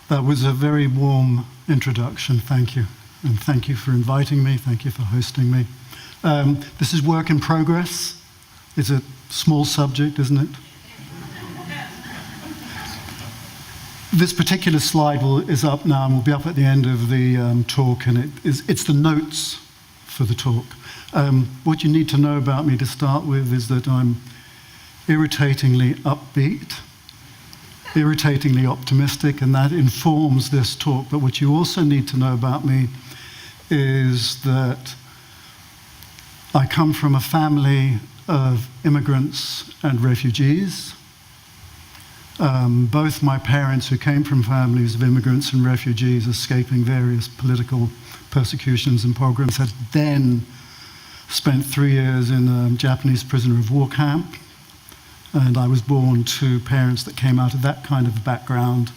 That was a very warm introduction, thank you. And thank you for inviting me, thank you for hosting me. This is work in progress. It's a small subject, isn't it? This particular slide is up now and will be up at the end of the talk, and it's the notes for the talk. What you need to know about me to start with is that I'm irritatingly upbeat, irritatingly optimistic, and that informs this talk. But what you also need to know about me is that I come from a family of immigrants and refugees. Both my parents, who came from families of immigrants and refugees escaping various political persecutions and pogroms, had then spent 3 years in a Japanese prisoner of war camp. And I was born to parents that came out of that kind of background,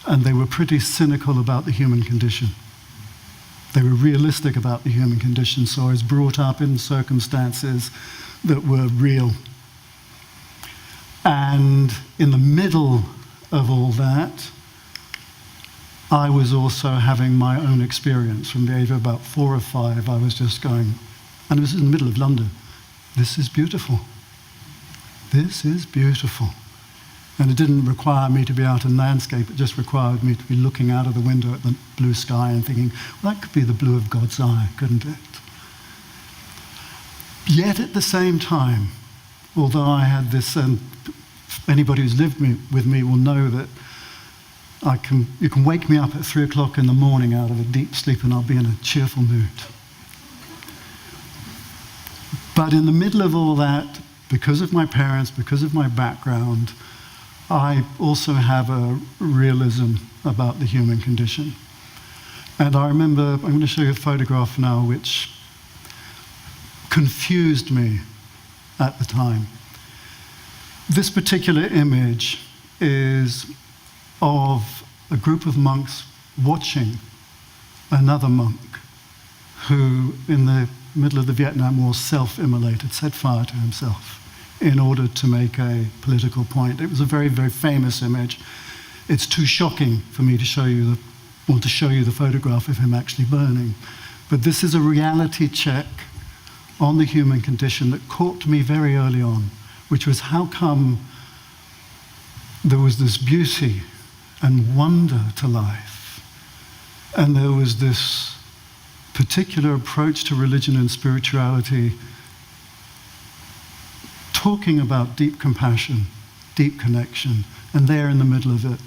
and they were pretty cynical about the human condition. They were realistic about the human condition, so I was brought up in circumstances that were real. And in the middle of all that, I was also having my own experience. From the age of about 4 or 5, I was just going, and it was in the middle of London, this is beautiful. This is beautiful. And it didn't require me to be out in landscape, it just required me to be looking out of the window at the blue sky and thinking, well, that could be the blue of God's eye, couldn't it? Yet at the same time, although I had this, and anybody who's lived with me will know that you can wake me up at 3 o'clock in the morning out of a deep sleep and I'll be in a cheerful mood. But in the middle of all that, because of my parents, because of my background, I also have a realism about the human condition. And I remember, I'm going to show you a photograph now which confused me at the time. This particular image is of a group of monks watching another monk who, in the middle of the Vietnam War, self-immolated, set fire to himself in order to make a political point. It was a very, very famous image. It's too shocking for me to show you the photograph of him actually burning. But this is a reality check on the human condition that caught me very early on, which was how come there was this beauty and wonder to life, and there was this particular approach to religion and spirituality talking about deep compassion, deep connection, and there in the middle of it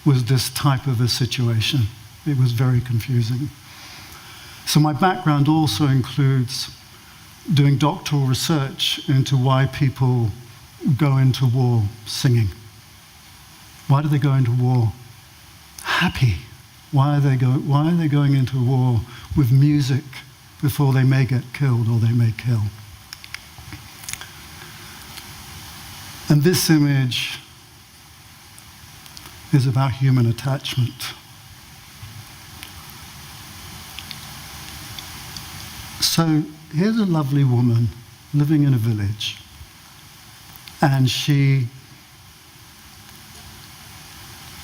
was this type of a situation. It was very confusing. So my background also includes doing doctoral research into why people go into war singing. Why do they go into war happy? Why are they going into war with music before they may get killed or they may kill? And this image is about human attachment. So here's a lovely woman living in a village, and she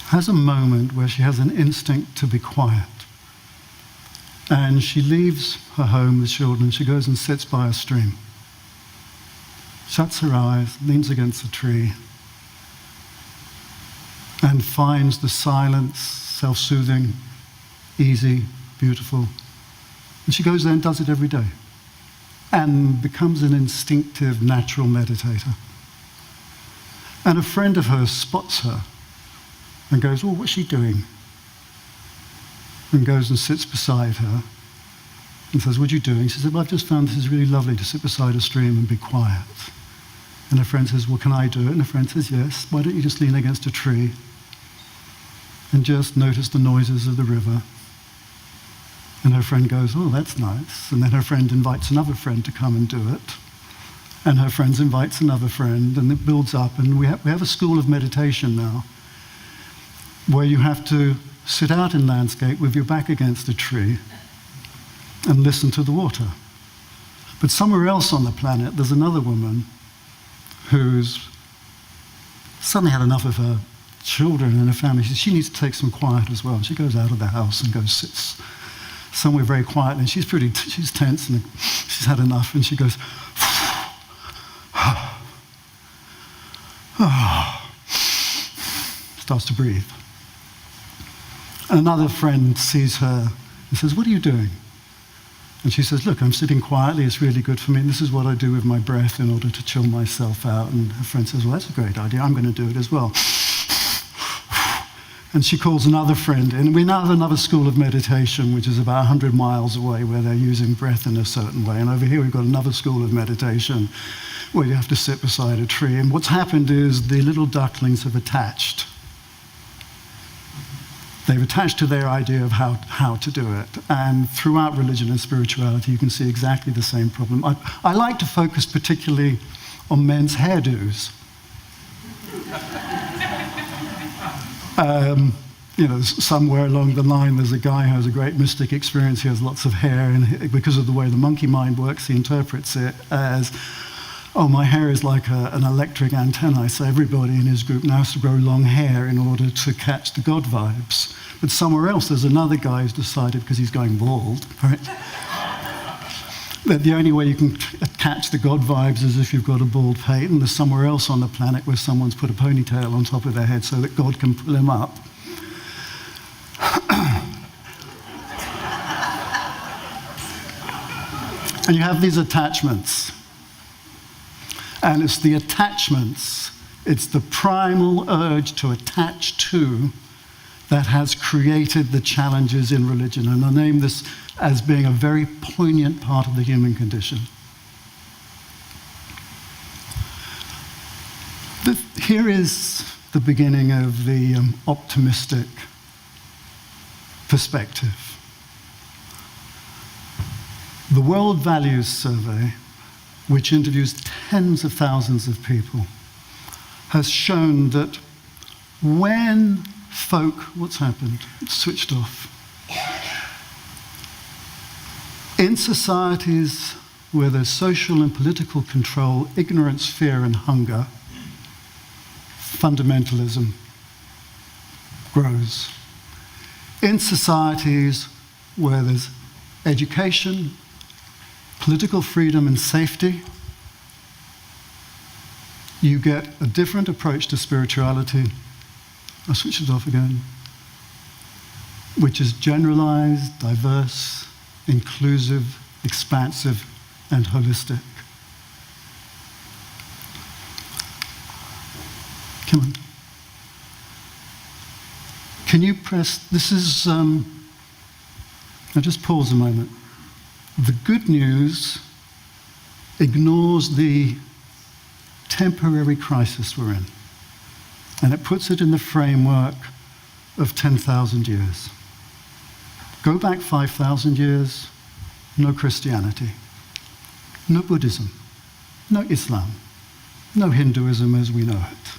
has a moment where she has an instinct to be quiet. And she leaves her home with children, she goes and sits by a stream. Shuts her eyes, leans against a tree, and finds the silence self-soothing, easy, beautiful. And she goes there and does it every day and becomes an instinctive, natural meditator. And a friend of hers spots her and goes, "Oh, what's she doing?" And goes and sits beside her and says, "What are you doing?" She says, "Well, I've just found this is really lovely to sit beside a stream and be quiet." And her friend says, "Well, can I do it?" And her friend says, "Yes. Why don't you just lean against a tree and just notice the noises of the river?" And her friend goes, "Oh, that's nice." And then her friend invites another friend to come and do it. And her friend invites another friend, and it builds up. And we have a school of meditation now where you have to sit out in landscape with your back against a tree and listen to the water. But somewhere else on the planet, there's another woman who's suddenly had enough of her children and her family. She needs to take some quiet as well. And she goes out of the house and goes sits somewhere very quiet. And she's tense and she's had enough. And she goes, starts to breathe. And another friend sees her and says, "What are you doing?" And she says, "Look, I'm sitting quietly. It's really good for me. And this is what I do with my breath in order to chill myself out." And her friend says, "Well, that's a great idea. I'm going to do it as well." And she calls another friend in. We now have another school of meditation, which is about 100 miles away, where they're using breath in a certain way. And over here, we've got another school of meditation where you have to sit beside a tree. And what's happened is the little ducklings have attached. They've attached to their idea of how to do it. And throughout religion and spirituality, you can see exactly the same problem. I like to focus particularly on men's hairdos. Somewhere along the line, there's a guy who has a great mystic experience. He has lots of hair, and because of the way the monkey mind works, he interprets it as, "Oh, my hair is like an electric antenna, so everybody in his group now has to grow long hair in order to catch the God vibes." But somewhere else, there's another guy who's decided, because he's going bald, right, that the only way you can catch the God vibes is if you've got a bald pate. And there's somewhere else on the planet where someone's put a ponytail on top of their head so that God can pull him up. And you have these attachments. And it's the attachments, it's the primal urge to attach to that has created the challenges in religion. And I name this as being a very poignant part of the human condition. Here is the beginning of the optimistic perspective. The World Values Survey, which interviews tens of thousands of people, has shown that when folk, what's happened? It's switched off. In societies where there's social and political control, ignorance, fear, and hunger, fundamentalism grows. In societies where there's education, political freedom, and safety, you get a different approach to spirituality. I'll switch it off again. Which is generalized, diverse, inclusive, expansive, and holistic. Come on. Can you press, this is, now just pause a moment. The good news ignores the temporary crisis we're in, and it puts it in the framework of 10,000 years. Go back 5,000 years, no Christianity, no Buddhism, no Islam, no Hinduism as we know it.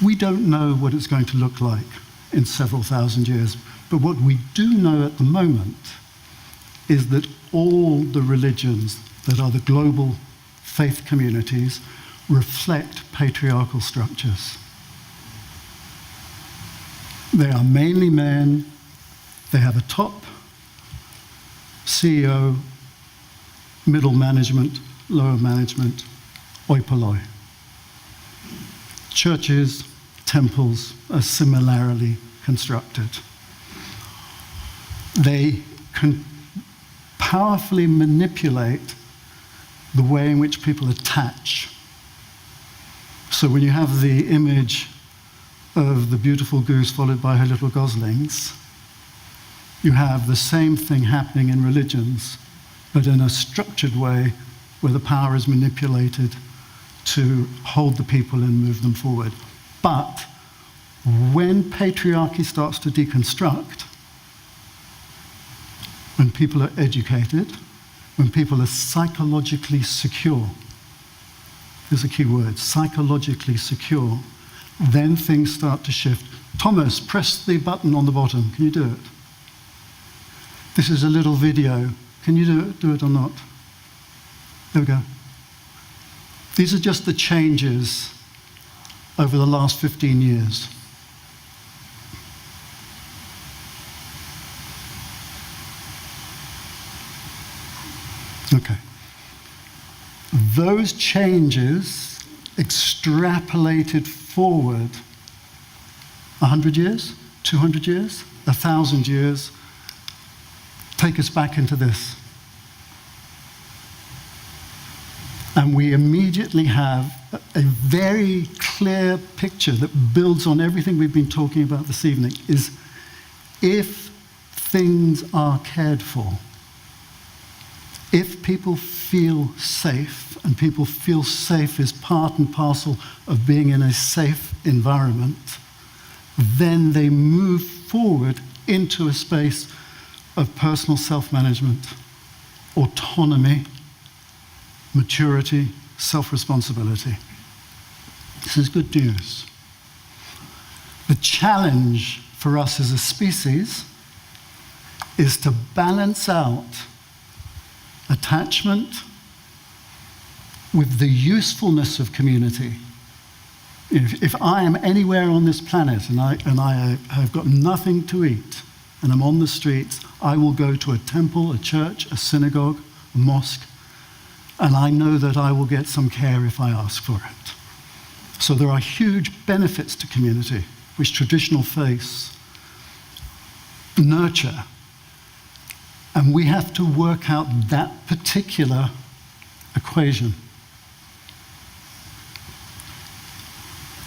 We don't know what it's going to look like in several thousand years, but what we do know at the moment is that all the religions that are the global faith communities reflect patriarchal structures. They are mainly men. They have a top CEO, middle management, lower management, oi polloi. Churches, temples are similarly constructed. They can powerfully manipulate the way in which people attach. So when you have the image of the beautiful goose followed by her little goslings, you have the same thing happening in religions, but in a structured way where the power is manipulated to hold the people and move them forward. But when patriarchy starts to deconstruct, when people are educated, when people are psychologically secure, there's a key word, psychologically secure, then things start to shift. Thomas, press the button on the bottom. Can you do it? This is a little video. Can you do it or not? There we go. These are just the changes over the last 15 years. Okay. Those changes extrapolated forward 100 years, 200 years, 1,000 years, take us back into this. And we immediately have a very clear picture that builds on everything we've been talking about this evening, is if things are cared for, if people feel safe, and people feel safe is part and parcel of being in a safe environment, then they move forward into a space of personal self-management, autonomy, maturity, self-responsibility. This is good news. The challenge for us as a species is to balance out attachment with the usefulness of community. If I am anywhere on this planet and I have got nothing to eat and I'm on the streets, I will go to a temple, a church, a synagogue, a mosque, and I know that I will get some care if I ask for it. So there are huge benefits to community, which traditional faiths nurture. And we have to work out that particular equation.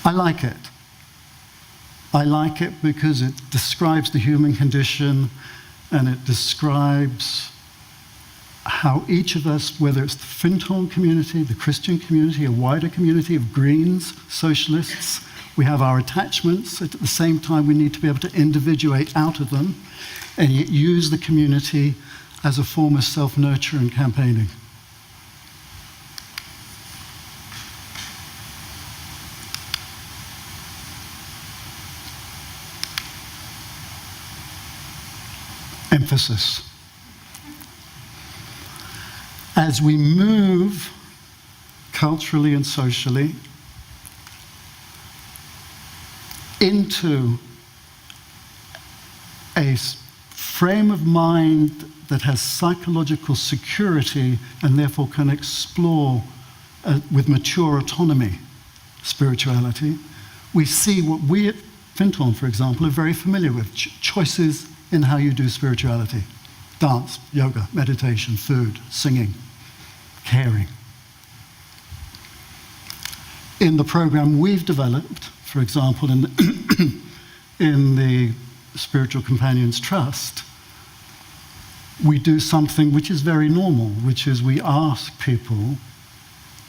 I like it. I like it because it describes the human condition, and it describes how each of us, whether it's the Findhorn community, the Christian community, a wider community of Greens, socialists, we have our attachments. At the same time, we need to be able to individuate out of them and yet use the community as a form of self-nurture and campaigning. Emphasis. As we move culturally and socially into a frame of mind that has psychological security and therefore can explore with mature autonomy spirituality, we see what we at Findhorn, for example, are very familiar with, choices in how you do spirituality. Dance, yoga, meditation, food, singing, caring. In the program we've developed, for example, in the Spiritual Companions Trust, we do something which is very normal, which is we ask people,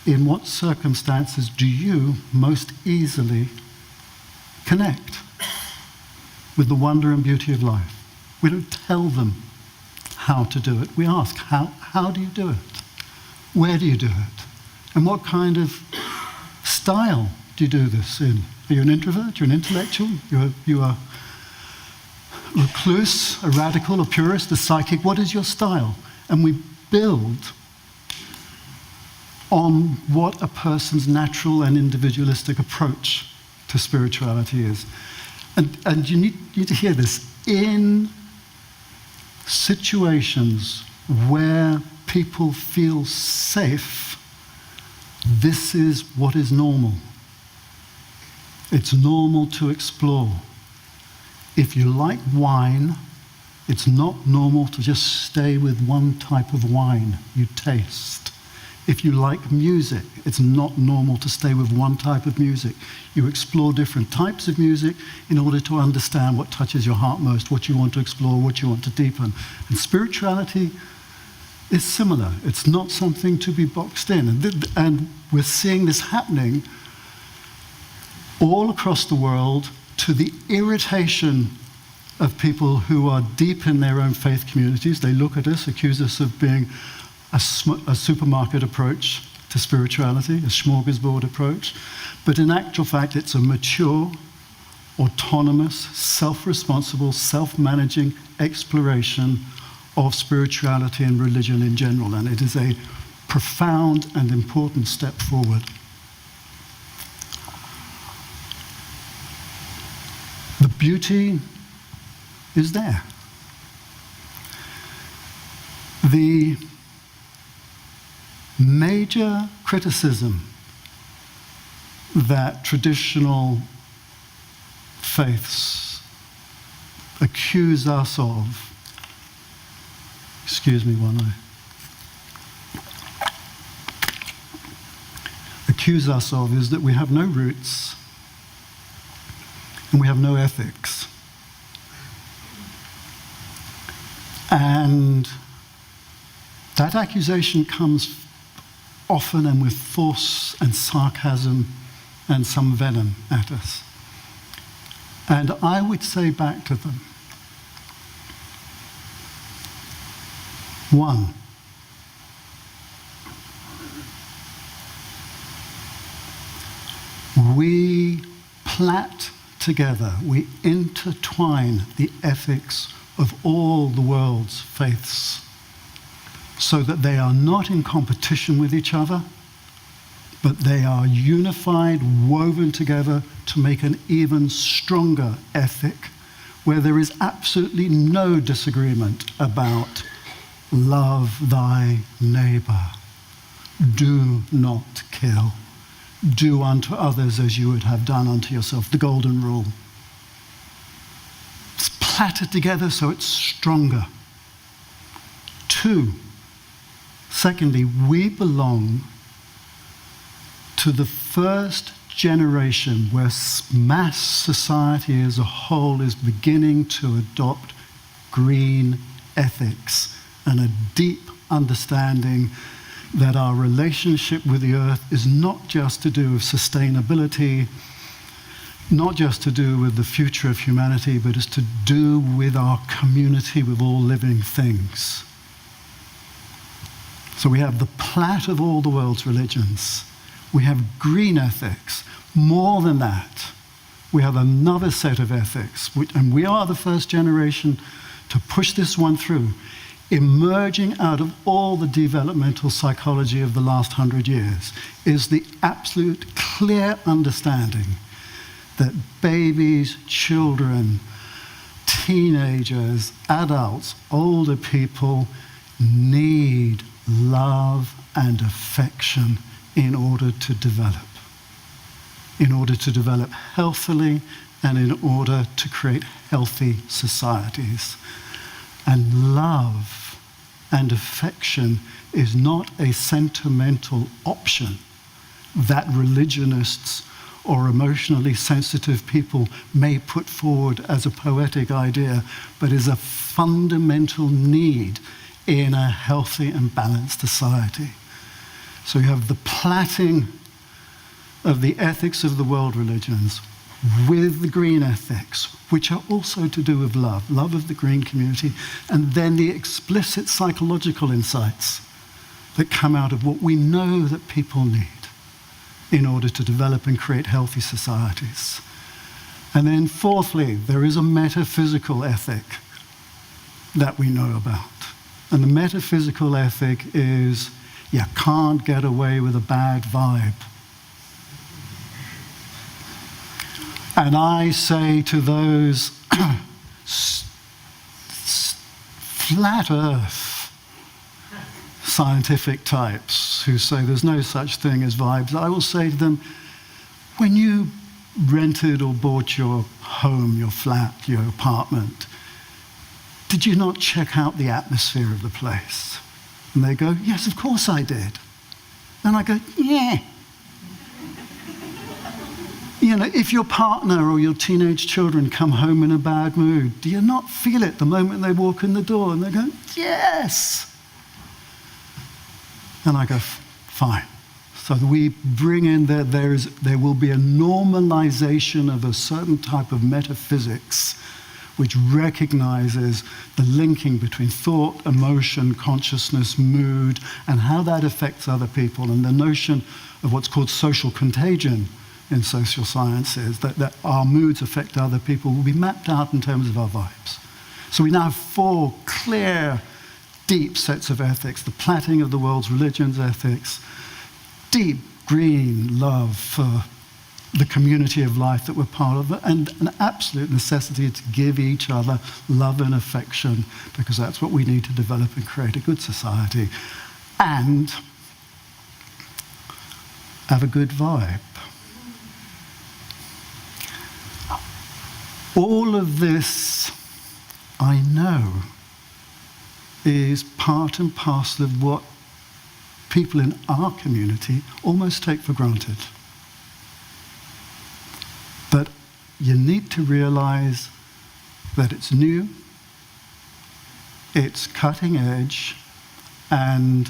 in what circumstances do you most easily connect with the wonder and beauty of life? We don't tell them how to do it. We ask, how do you do it? Where do you do it? And what kind of style do you do this in? Are you an introvert? You're an intellectual? You are a recluse, a radical, a purist, a psychic? What is your style? And we build on what a person's natural and individualistic approach to spirituality is. And you need to hear this. In situations where people feel safe, this is what is normal. It's normal to explore. If you like wine, it's not normal to just stay with one type of wine you taste. If you like music, it's not normal to stay with one type of music. You explore different types of music in order to understand what touches your heart most, what you want to explore, what you want to deepen. And spirituality is similar. It's not something to be boxed in. And we're seeing this happening all across the world, to the irritation of people who are deep in their own faith communities. They look at us, accuse us of being a supermarket approach to spirituality, a smorgasbord approach. But in actual fact, it's a mature, autonomous, self-responsible, self-managing exploration of spirituality and religion in general. And it is a profound and important step forward. beauty is there. The major criticism that traditional faiths accuse us of, excuse me while I accuse us of, is that we have no roots and we have no ethics. And that accusation comes often and with force and sarcasm and some venom at us. And I would say back to them, one, we plait together, we intertwine the ethics of all the world's faiths so that they are not in competition with each other, but they are unified, woven together to make an even stronger ethic where there is absolutely no disagreement about love thy neighbor, do not kill, do unto others as you would have done unto yourself, the golden rule. It's plaited together so it's stronger. Two, secondly, we belong to the first generation where mass society as a whole is beginning to adopt green ethics and a deep understanding that our relationship with the earth is not just to do with sustainability, not just to do with the future of humanity, but is to do with our community, with all living things. So we have the plait of all the world's religions. We have green ethics. More than that, we have another set of ethics, and we are the first generation to push this one through, emerging out of all the developmental psychology of the last 100 years, is the absolute clear understanding that babies, children, teenagers, adults, older people need love and affection in order to develop healthily and in order to create healthy societies. And love and affection is not a sentimental option that religionists or emotionally sensitive people may put forward as a poetic idea, but is a fundamental need in a healthy and balanced society. So you have the plaiting of the ethics of the world religions with the green ethics, which are also to do with love of the green community, and then the explicit psychological insights that come out of what we know that people need in order to develop and create healthy societies. And then fourthly, there is a metaphysical ethic that we know about. And the metaphysical ethic is, you can't get away with a bad vibe. And I say to those flat earth scientific types who say there's no such thing as vibes, I will say to them, when you rented or bought your home, your flat, your apartment, did you not check out the atmosphere of the place? And they go, yes, of course I did. And I go, yeah. You know, if your partner or your teenage children come home in a bad mood, do you not feel it the moment they walk in the door? And they go, yes. And I go, fine. So we bring in there will be a normalization of a certain type of metaphysics which recognizes the linking between thought, emotion, consciousness, mood, and how that affects other people, and the notion of what's called social contagion in social sciences, that our moods affect other people, will be mapped out in terms of our vibes. So we now have four clear, deep sets of ethics: the plaiting of the world's religions ethics, deep green love for the community of life that we're part of, and an absolute necessity to give each other love and affection, because that's what we need to develop and create a good society, and have a good vibe. All of this, I know, is part and parcel of what people in our community almost take for granted. But you need to realize that it's new, it's cutting edge, and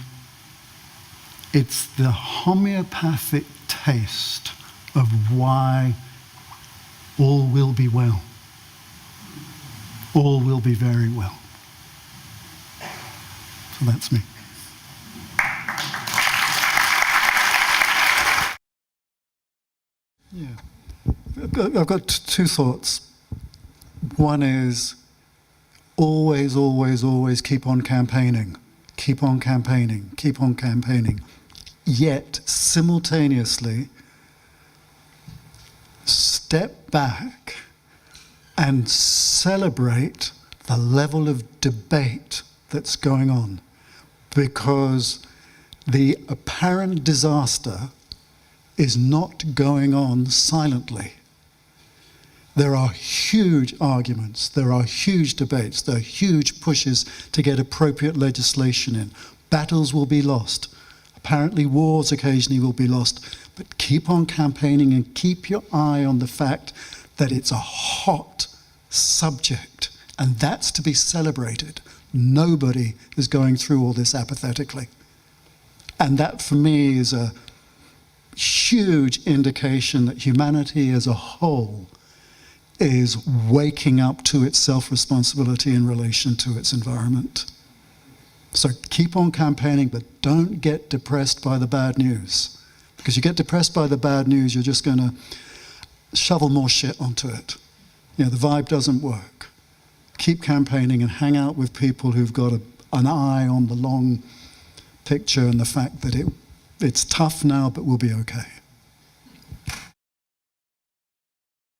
it's the homeopathic taste of why all will be well. All will be very well. So that's me. Yeah. I've got two thoughts. One is always, always, always keep on campaigning. Keep on campaigning. Keep on campaigning. Yet, simultaneously, step back and celebrate the level of debate that's going on, because the apparent disaster is not going on silently. There are huge arguments, there are huge debates, there are huge pushes to get appropriate legislation in. Battles will be lost. Apparently wars occasionally will be lost, but keep on campaigning and keep your eye on the fact that it's a hot subject, and that's to be celebrated. Nobody is going through all this apathetically. And that, for me, is a huge indication that humanity as a whole is waking up to its self-responsibility in relation to its environment. So keep on campaigning, but don't get depressed by the bad news. Because you get depressed by the bad news, you're just going to shovel more shit onto it. You know, the vibe doesn't work. Keep campaigning and hang out with people who've got an eye on the long picture and the fact that it's tough now, but we'll be okay.